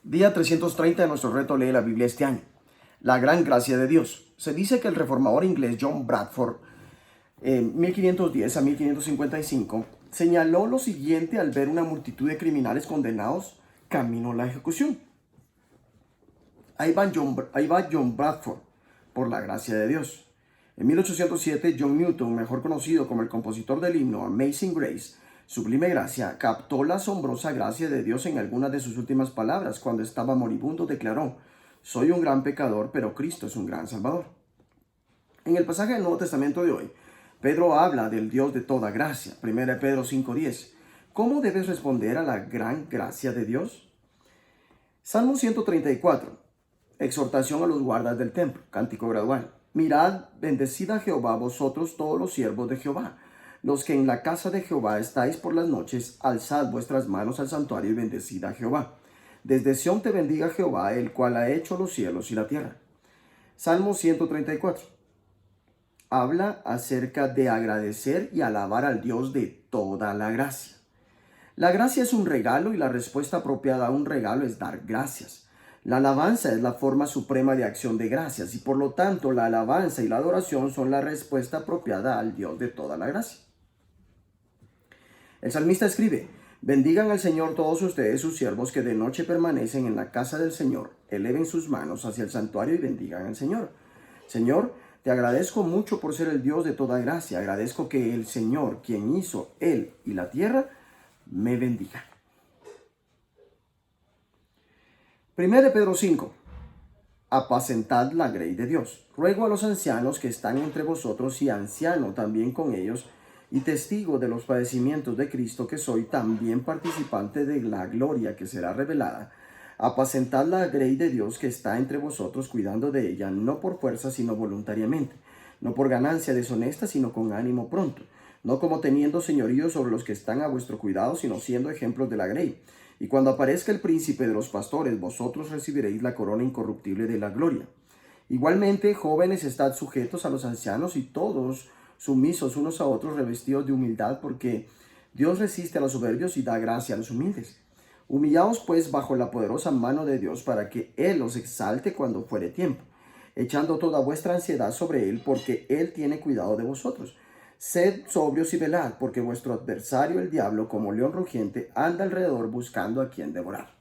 Día 330 de nuestro reto Lee la Biblia este año. La gran gracia de Dios. Se dice que el reformador inglés John Bradford, en 1510 a 1555, señaló lo siguiente al ver una multitud de criminales condenados camino a la ejecución. Ahí va John Bradford, por la gracia de Dios. En 1807, John Newton, mejor conocido como el compositor del himno Amazing Grace, Sublime Gracia, captó la asombrosa gracia de Dios en algunas de sus últimas palabras. Cuando estaba moribundo declaró: soy un gran pecador, pero Cristo es un gran Salvador. En el pasaje del Nuevo Testamento de hoy, Pedro habla del Dios de toda gracia. 1 Pedro 5:10. ¿Cómo debes responder a la gran gracia de Dios? Salmo 134. Exhortación a los guardas del templo. Cántico gradual. Mirad, bendecid a Jehová vosotros todos los siervos de Jehová. Los que en la casa de Jehová estáis por las noches, alzad vuestras manos al santuario y bendecid a Jehová. Desde Sión te bendiga Jehová, el cual ha hecho los cielos y la tierra. Salmo 134. Habla acerca de agradecer y alabar al Dios de toda la gracia. La gracia es un regalo y la respuesta apropiada a un regalo es dar gracias. La alabanza es la forma suprema de acción de gracias y por lo tanto la alabanza y la adoración son la respuesta apropiada al Dios de toda la gracia. El salmista escribe: bendigan al Señor todos ustedes, sus siervos que de noche permanecen en la casa del Señor. Eleven sus manos hacia el santuario y bendigan al Señor. Señor, te agradezco mucho por ser el Dios de toda gracia. Agradezco que el Señor, quien hizo Él y la tierra, me bendiga. 1 Pedro 5. Apacentad la grey de Dios. Ruego a los ancianos que están entre vosotros y anciano también con ellos, y testigo de los padecimientos de Cristo, que soy también participante de la gloria que será revelada. Apacentad la grey de Dios que está entre vosotros, cuidando de ella, no por fuerza, sino voluntariamente, no por ganancia deshonesta, sino con ánimo pronto, no como teniendo señorío sobre los que están a vuestro cuidado, sino siendo ejemplos de la grey. Y cuando aparezca el príncipe de los pastores, vosotros recibiréis la corona incorruptible de la gloria. Igualmente, jóvenes, estad sujetos a los ancianos y todos sumisos unos a otros, revestidos de humildad, porque Dios resiste a los soberbios y da gracia a los humildes. Humillaos pues bajo la poderosa mano de Dios, para que Él os exalte cuando fuere tiempo, echando toda vuestra ansiedad sobre Él, porque Él tiene cuidado de vosotros. Sed sobrios y velad, porque vuestro adversario el diablo, como león rugiente, anda alrededor buscando a quien devorar.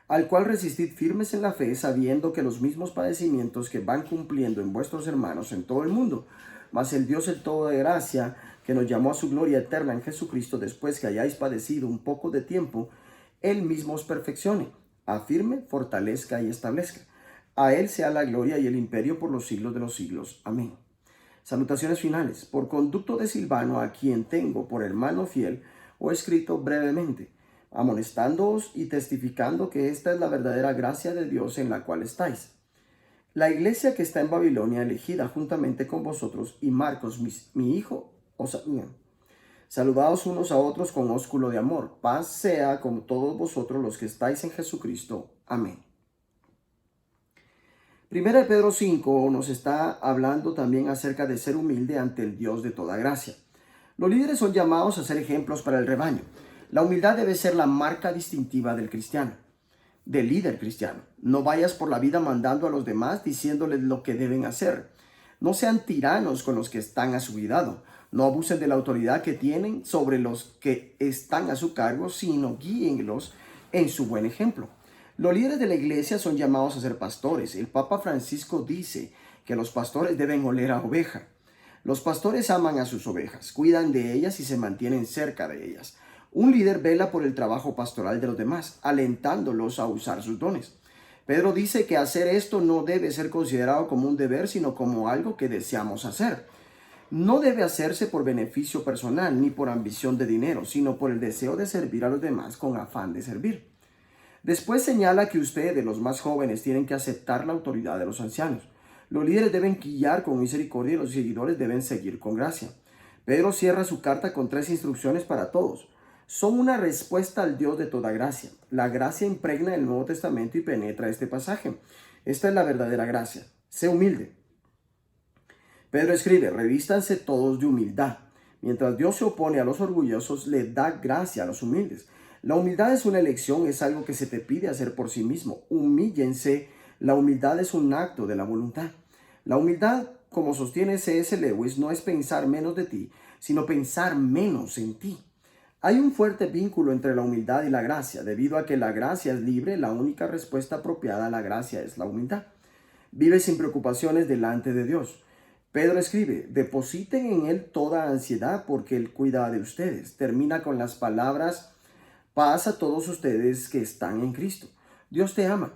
Al cual resistid firmes en la fe, sabiendo que los mismos padecimientos que van cumpliendo en vuestros hermanos en todo el mundo, mas el Dios el todo de gracia, que nos llamó a su gloria eterna en Jesucristo, después que hayáis padecido un poco de tiempo, Él mismo os perfeccione, afirme, fortalezca y establezca. A Él sea la gloria y el imperio por los siglos de los siglos. Amén. Salutaciones finales. Por conducto de Silvano, a quien tengo por hermano fiel, os he escrito brevemente, amonestándoos y testificando que esta es la verdadera gracia de Dios en la cual estáis. La iglesia que está en Babilonia, elegida juntamente con vosotros, y Marcos, mi hijo, os saludan. Saludaos unos a otros con ósculo de amor. Paz sea con todos vosotros los que estáis en Jesucristo. Amén. 1 Pedro 5 nos está hablando también acerca de ser humilde ante el Dios de toda gracia. Los líderes son llamados a ser ejemplos para el rebaño. La humildad debe ser la marca distintiva del cristiano, del líder cristiano. No vayas por la vida mandando a los demás, diciéndoles lo que deben hacer. No sean tiranos con los que están a su cuidado. No abusen de la autoridad que tienen sobre los que están a su cargo, sino guíenlos en su buen ejemplo. Los líderes de la iglesia son llamados a ser pastores. El Papa Francisco dice que los pastores deben oler a oveja. Los pastores aman a sus ovejas, cuidan de ellas y se mantienen cerca de ellas. Un líder vela por el trabajo pastoral de los demás, alentándolos a usar sus dones. Pedro dice que hacer esto no debe ser considerado como un deber, sino como algo que deseamos hacer. No debe hacerse por beneficio personal ni por ambición de dinero, sino por el deseo de servir a los demás con afán de servir. Después señala que ustedes, los más jóvenes, tienen que aceptar la autoridad de los ancianos. Los líderes deben guiar con misericordia y los seguidores deben seguir con gracia. Pedro cierra su carta con 3 instrucciones para todos. Son una respuesta al Dios de toda gracia. La gracia impregna el Nuevo Testamento y penetra este pasaje. Esta es la verdadera gracia. Sé humilde. Pedro escribe: revístanse todos de humildad. Mientras Dios se opone a los orgullosos, le da gracia a los humildes. La humildad es una elección, es algo que se te pide hacer por sí mismo. Humíllense. La humildad es un acto de la voluntad. La humildad, como sostiene C.S. Lewis, no es pensar menos de ti, sino pensar menos en ti. Hay un fuerte vínculo entre la humildad y la gracia. Debido a que la gracia es libre, la única respuesta apropiada a la gracia es la humildad. Vive sin preocupaciones delante de Dios. Pedro escribe: depositen en Él toda ansiedad porque Él cuida de ustedes. Termina con las palabras: paz a todos ustedes que están en Cristo. Dios te ama.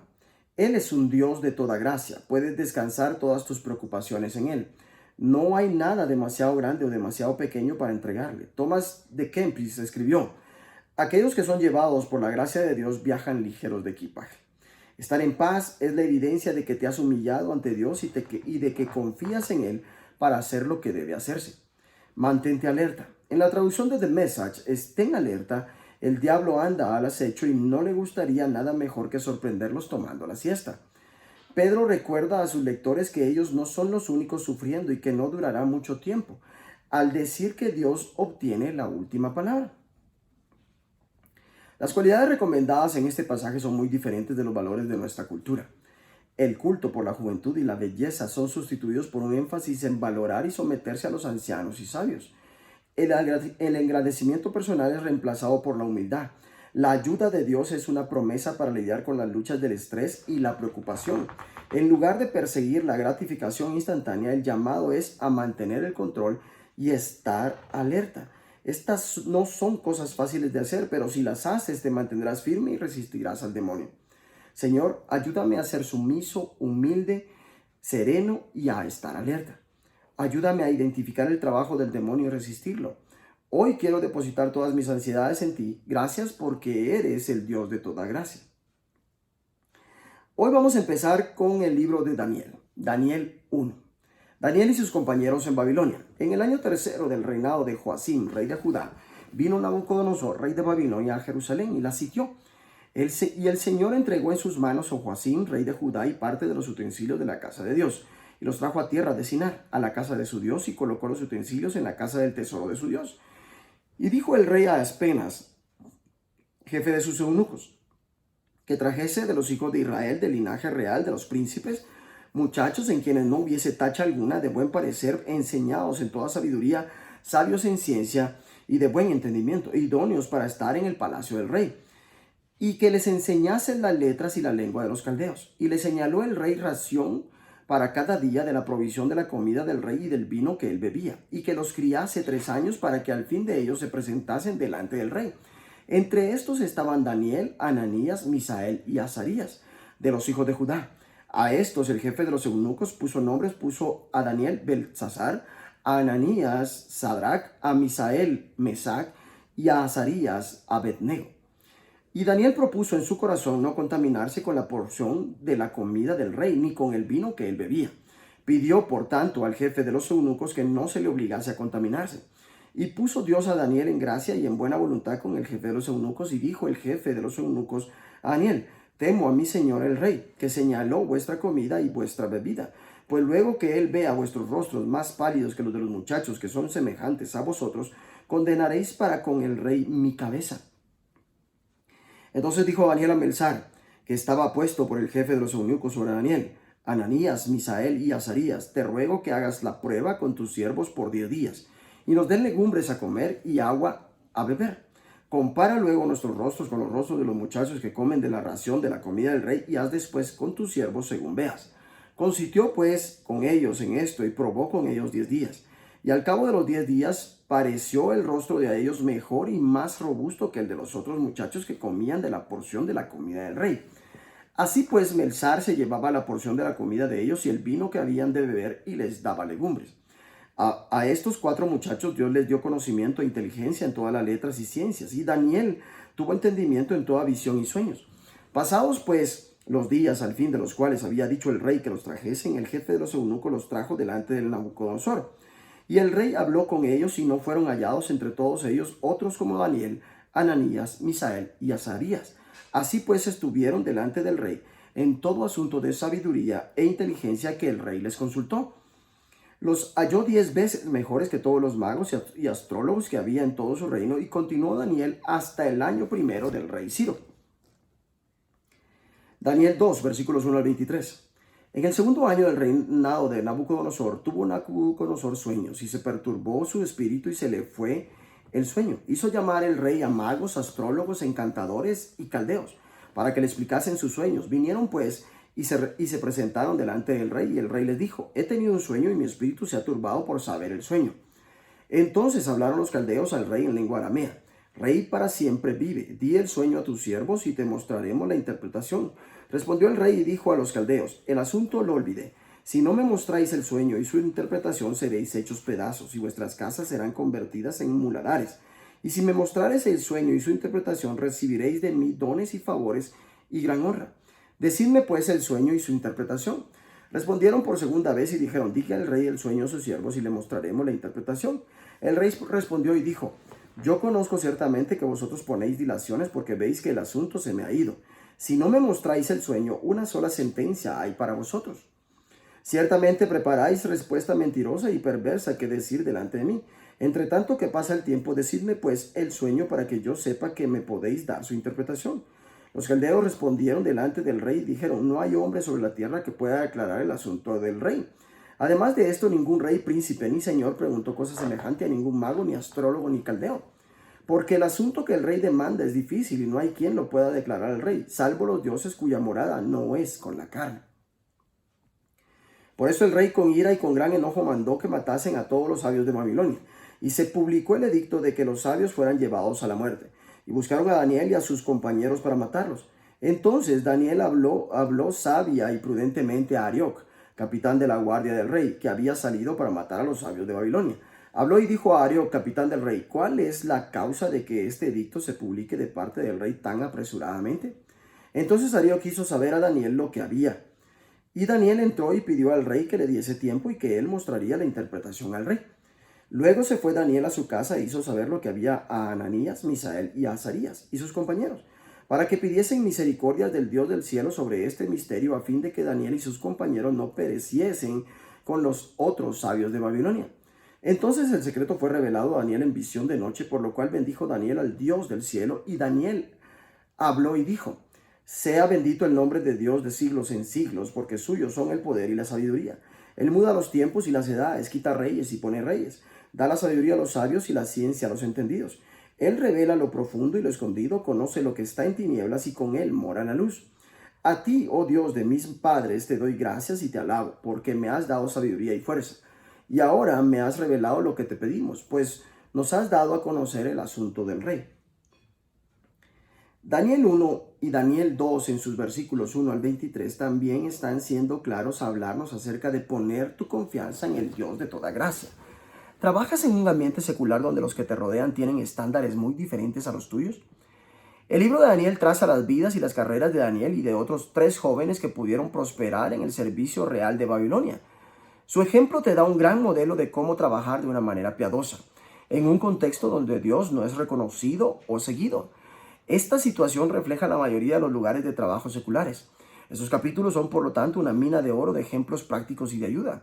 Él es un Dios de toda gracia. Puedes descansar todas tus preocupaciones en Él. No hay nada demasiado grande o demasiado pequeño para entregarle. Thomas de Kempis escribió: aquellos que son llevados por la gracia de Dios viajan ligeros de equipaje. Estar en paz es la evidencia de que te has humillado ante Dios y de que confías en Él para hacer lo que debe hacerse. Mantente alerta. En la traducción de The Message, estén alerta. El diablo anda al acecho y no le gustaría nada mejor que sorprenderlos tomando la siesta. Pedro recuerda a sus lectores que ellos no son los únicos sufriendo y que no durará mucho tiempo, al decir que Dios obtiene la última palabra. Las cualidades recomendadas en este pasaje son muy diferentes de los valores de nuestra cultura. El culto por la juventud y la belleza son sustituidos por un énfasis en valorar y someterse a los ancianos y sabios. El agradecimiento personal es reemplazado por la humildad. La ayuda de Dios es una promesa para lidiar con las luchas del estrés y la preocupación. En lugar de perseguir la gratificación instantánea, el llamado es a mantener el control y estar alerta. Estas no son cosas fáciles de hacer, pero si las haces te mantendrás firme y resistirás al demonio. Señor, ayúdame a ser sumiso, humilde, sereno y a estar alerta. Ayúdame a identificar el trabajo del demonio y resistirlo. Hoy quiero depositar todas mis ansiedades en ti. Gracias porque eres el Dios de toda gracia. Hoy vamos a empezar con el libro de Daniel. Daniel 1. Daniel y sus compañeros en Babilonia. En el año tercero del reinado de Joacim, rey de Judá, vino Nabucodonosor, rey de Babilonia, a Jerusalén y la sitió. El Señor entregó en sus manos a Joacim, rey de Judá, y parte de los utensilios de la casa de Dios, y los trajo a tierra de Sinar, a la casa de su Dios, y colocó los utensilios en la casa del tesoro de su Dios. Y dijo el rey a Aspenas, jefe de sus eunucos, que trajese de los hijos de Israel, del linaje real de los príncipes, muchachos en quienes no hubiese tacha alguna, de buen parecer, enseñados en toda sabiduría, sabios en ciencia y de buen entendimiento, idóneos para estar en el palacio del rey, y que les enseñasen las letras y la lengua de los caldeos. Y le señaló el rey ración para cada día de la provisión de la comida del rey y del vino que él bebía, y que los criase 3 años para que al fin de ellos se presentasen delante del rey. Entre estos estaban Daniel, Ananías, Misael y Azarías, de los hijos de Judá. A estos el jefe de los eunucos puso a Daniel Beltsasar, a Ananías Sadrach, a Misael Mesac y a Azarías Abednego. Y Daniel propuso en su corazón no contaminarse con la porción de la comida del rey, ni con el vino que él bebía. Pidió, por tanto, al jefe de los eunucos que no se le obligase a contaminarse. Y puso Dios a Daniel en gracia y en buena voluntad con el jefe de los eunucos, y dijo el jefe de los eunucos a Daniel: temo a mi señor el rey, que señaló vuestra comida y vuestra bebida. Pues luego que él vea vuestros rostros más pálidos que los de los muchachos que son semejantes a vosotros, condenaréis para con el rey mi cabeza. Entonces dijo Daniel a Melzar, que estaba puesto por el jefe de los eunucos sobre Daniel: Ananías, Misael y Azarías, te ruego que hagas la prueba con tus siervos por 10 días, y nos den legumbres a comer y agua a beber. Compara luego nuestros rostros con los rostros de los muchachos que comen de la ración de la comida del rey, y haz después con tus siervos según veas. Consintió pues con ellos en esto, y probó con ellos 10 días. Y al cabo de los 10 días pareció el rostro de ellos mejor y más robusto que el de los otros muchachos que comían de la porción de la comida del rey. Así pues Melzar se llevaba la porción de la comida de ellos y el vino que habían de beber, y les daba legumbres. A estos 4 muchachos Dios les dio conocimiento e inteligencia en todas las letras y ciencias, y Daniel tuvo entendimiento en toda visión y sueños. Pasados pues los días, al fin de los cuales había dicho el rey que los trajesen, el jefe de los eunucos los trajo delante del Nabucodonosor. Y el rey habló con ellos, y no fueron hallados entre todos ellos otros como Daniel, Ananías, Misael y Azarías. Así pues estuvieron delante del rey en todo asunto de sabiduría e inteligencia que el rey les consultó. Los halló 10 veces mejores que todos los magos y astrólogos que había en todo su reino, y continuó Daniel hasta el año primero del rey Ciro. Daniel 2, versículos 1 al 23. En el segundo año del reinado de Nabucodonosor, tuvo Nabucodonosor sueños, y se perturbó su espíritu y se le fue el sueño. Hizo llamar el rey a magos, astrólogos, encantadores y caldeos, para que le explicasen sus sueños. Vinieron pues y se presentaron delante del rey, y el rey les dijo: he tenido un sueño y mi espíritu se ha turbado por saber el sueño. Entonces hablaron los caldeos al rey en lengua aramea: Rey para siempre vive, di el sueño a tus siervos y te mostraremos la interpretación. Respondió el rey y dijo a los caldeos: el asunto lo olvidé. Si no me mostráis el sueño y su interpretación, seréis hechos pedazos, y vuestras casas serán convertidas en muladares. Y si me mostrares el sueño y su interpretación, recibiréis de mí dones y favores y gran honra. Decidme pues el sueño y su interpretación. Respondieron por segunda vez y dijeron: diga al rey el sueño a sus siervos y le mostraremos la interpretación. El rey respondió y dijo: yo conozco ciertamente que vosotros ponéis dilaciones porque veis que el asunto se me ha ido. Si no me mostráis el sueño, una sola sentencia hay para vosotros. Ciertamente preparáis respuesta mentirosa y perversa que decir delante de mí. Entre tanto que pasa el tiempo, decidme pues el sueño para que yo sepa que me podéis dar su interpretación. Los caldeos respondieron delante del rey y dijeron: no hay hombre sobre la tierra que pueda aclarar el asunto del rey. Además de esto, ningún rey, príncipe ni señor preguntó cosa semejante a ningún mago, ni astrólogo, ni caldeo. Porque el asunto que el rey demanda es difícil y no hay quien lo pueda declarar al rey, salvo los dioses cuya morada no es con la carne. Por eso el rey con ira y con gran enojo mandó que matasen a todos los sabios de Babilonia, y se publicó el edicto de que los sabios fueran llevados a la muerte. Y buscaron a Daniel y a sus compañeros para matarlos. Entonces Daniel habló sabia y prudentemente a Arioc, capitán de la guardia del rey, que había salido para matar a los sabios de Babilonia. Habló y dijo a Arioc, capitán del rey: ¿cuál es la causa de que este edicto se publique de parte del rey tan apresuradamente? Entonces Arioc quiso saber a Daniel lo que había. Y Daniel entró y pidió al rey que le diese tiempo y que él mostraría la interpretación al rey. Luego se fue Daniel a su casa e hizo saber lo que había a Ananías, Misael y Azarías y sus compañeros, para que pidiesen misericordia del Dios del cielo sobre este misterio, a fin de que Daniel y sus compañeros no pereciesen con los otros sabios de Babilonia. Entonces el secreto fue revelado a Daniel en visión de noche, por lo cual bendijo Daniel al Dios del cielo, y Daniel habló y dijo: sea bendito el nombre de Dios de siglos en siglos, porque suyos son el poder y la sabiduría. Él muda los tiempos y las edades, quita reyes y pone reyes, da la sabiduría a los sabios y la ciencia a los entendidos. Él revela lo profundo y lo escondido, conoce lo que está en tinieblas y con él mora la luz. A ti, oh Dios de mis padres, te doy gracias y te alabo, porque me has dado sabiduría y fuerza. Y ahora me has revelado lo que te pedimos, pues nos has dado a conocer el asunto del rey. Daniel 1 y Daniel 2 en sus versículos 1 al 23 también están siendo claros a hablarnos acerca de poner tu confianza en el Dios de toda gracia. ¿Trabajas en un ambiente secular donde los que te rodean tienen estándares muy diferentes a los tuyos? El libro de Daniel traza las vidas y las carreras de Daniel y de otros 3 jóvenes que pudieron prosperar en el servicio real de Babilonia. Su ejemplo te da un gran modelo de cómo trabajar de una manera piadosa, en un contexto donde Dios no es reconocido o seguido. Esta situación refleja la mayoría de los lugares de trabajo seculares. Estos capítulos son, por lo tanto, una mina de oro de ejemplos prácticos y de ayuda.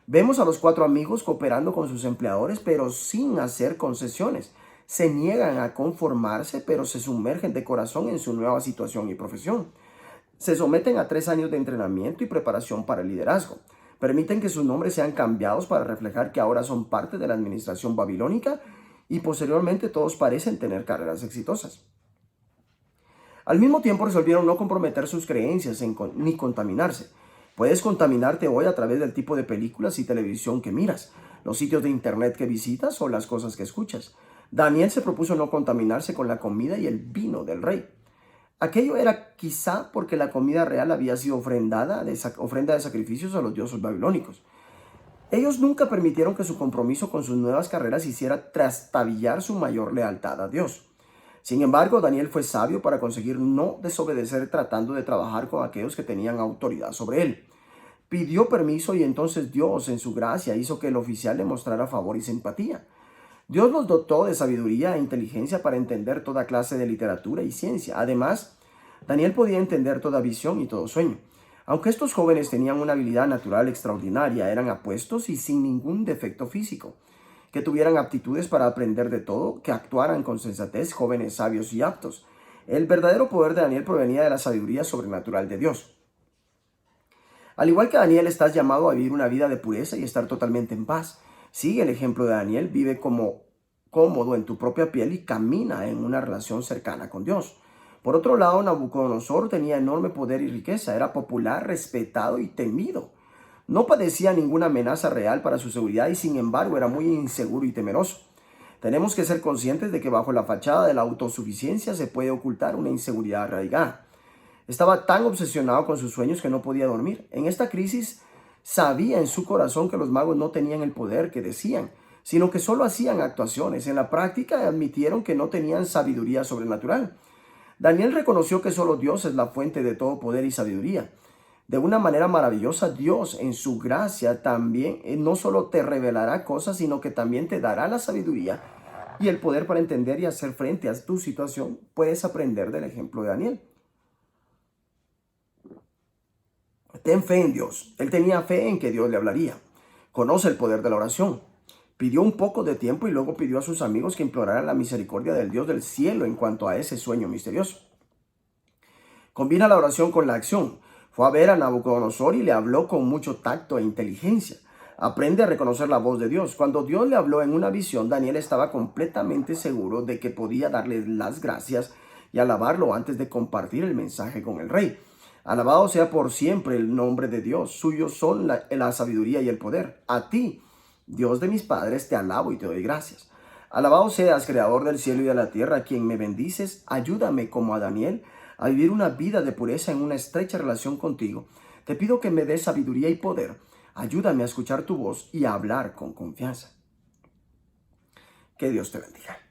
Vemos a los 4 amigos cooperando con sus empleadores, pero sin hacer concesiones. Se niegan a conformarse, pero se sumergen de corazón en su nueva situación y profesión. Se someten a 3 años de entrenamiento y preparación para el liderazgo. Permiten que sus nombres sean cambiados para reflejar que ahora son parte de la administración babilónica, y posteriormente todos parecen tener carreras exitosas. Al mismo tiempo resolvieron no comprometer sus creencias ni contaminarse. Puedes contaminarte hoy a través del tipo de películas y televisión que miras, los sitios de internet que visitas o las cosas que escuchas. Daniel se propuso no contaminarse con la comida y el vino del rey. Aquello era quizá porque la comida real había sido ofrenda de sacrificios a los dioses babilónicos. Ellos nunca permitieron que su compromiso con sus nuevas carreras hiciera trastabillar su mayor lealtad a Dios. Sin embargo, Daniel fue sabio para conseguir no desobedecer, tratando de trabajar con aquellos que tenían autoridad sobre él. Pidió permiso y entonces Dios, en su gracia, hizo que el oficial le mostrara favor y simpatía. Dios los dotó de sabiduría e inteligencia para entender toda clase de literatura y ciencia. Además, Daniel podía entender toda visión y todo sueño. Aunque estos jóvenes tenían una habilidad natural extraordinaria, eran apuestos y sin ningún defecto físico, que tuvieran aptitudes para aprender de todo, que actuaran con sensatez, jóvenes sabios y aptos. El verdadero poder de Daniel provenía de la sabiduría sobrenatural de Dios. Al igual que Daniel, estás llamado a vivir una vida de pureza y estar totalmente en paz. Sigue el ejemplo de Daniel, vive como cómodo en tu propia piel y camina en una relación cercana con Dios. Por otro lado, Nabucodonosor tenía enorme poder y riqueza, era popular, respetado y temido. No padecía ninguna amenaza real para su seguridad y sin embargo era muy inseguro y temeroso. Tenemos que ser conscientes de que bajo la fachada de la autosuficiencia se puede ocultar una inseguridad arraigada. Estaba tan obsesionado con sus sueños que no podía dormir. En esta crisis sabía en su corazón que los magos no tenían el poder que decían, sino que solo hacían actuaciones. En la práctica admitieron que no tenían sabiduría sobrenatural. Daniel reconoció que solo Dios es la fuente de todo poder y sabiduría. De una manera maravillosa, Dios en su gracia también no solo te revelará cosas, sino que también te dará la sabiduría y el poder para entender y hacer frente a tu situación. Puedes aprender del ejemplo de Daniel. Ten fe en Dios. Él tenía fe en que Dios le hablaría. Conoce el poder de la oración. Pidió un poco de tiempo y luego pidió a sus amigos que imploraran la misericordia del Dios del cielo en cuanto a ese sueño misterioso. Combina la oración con la acción. Fue a ver a Nabucodonosor y le habló con mucho tacto e inteligencia. Aprende a reconocer la voz de Dios. Cuando Dios le habló en una visión, Daniel estaba completamente seguro de que podía darle las gracias y alabarlo antes de compartir el mensaje con el rey. Alabado sea por siempre el nombre de Dios. Suyos son la sabiduría y el poder. A ti, Dios de mis padres, te alabo y te doy gracias. Alabado seas, creador del cielo y de la tierra, quien me bendices. Ayúdame como a Daniel a vivir una vida de pureza en una estrecha relación contigo. Te pido que me des sabiduría y poder. Ayúdame a escuchar tu voz y a hablar con confianza. Que Dios te bendiga.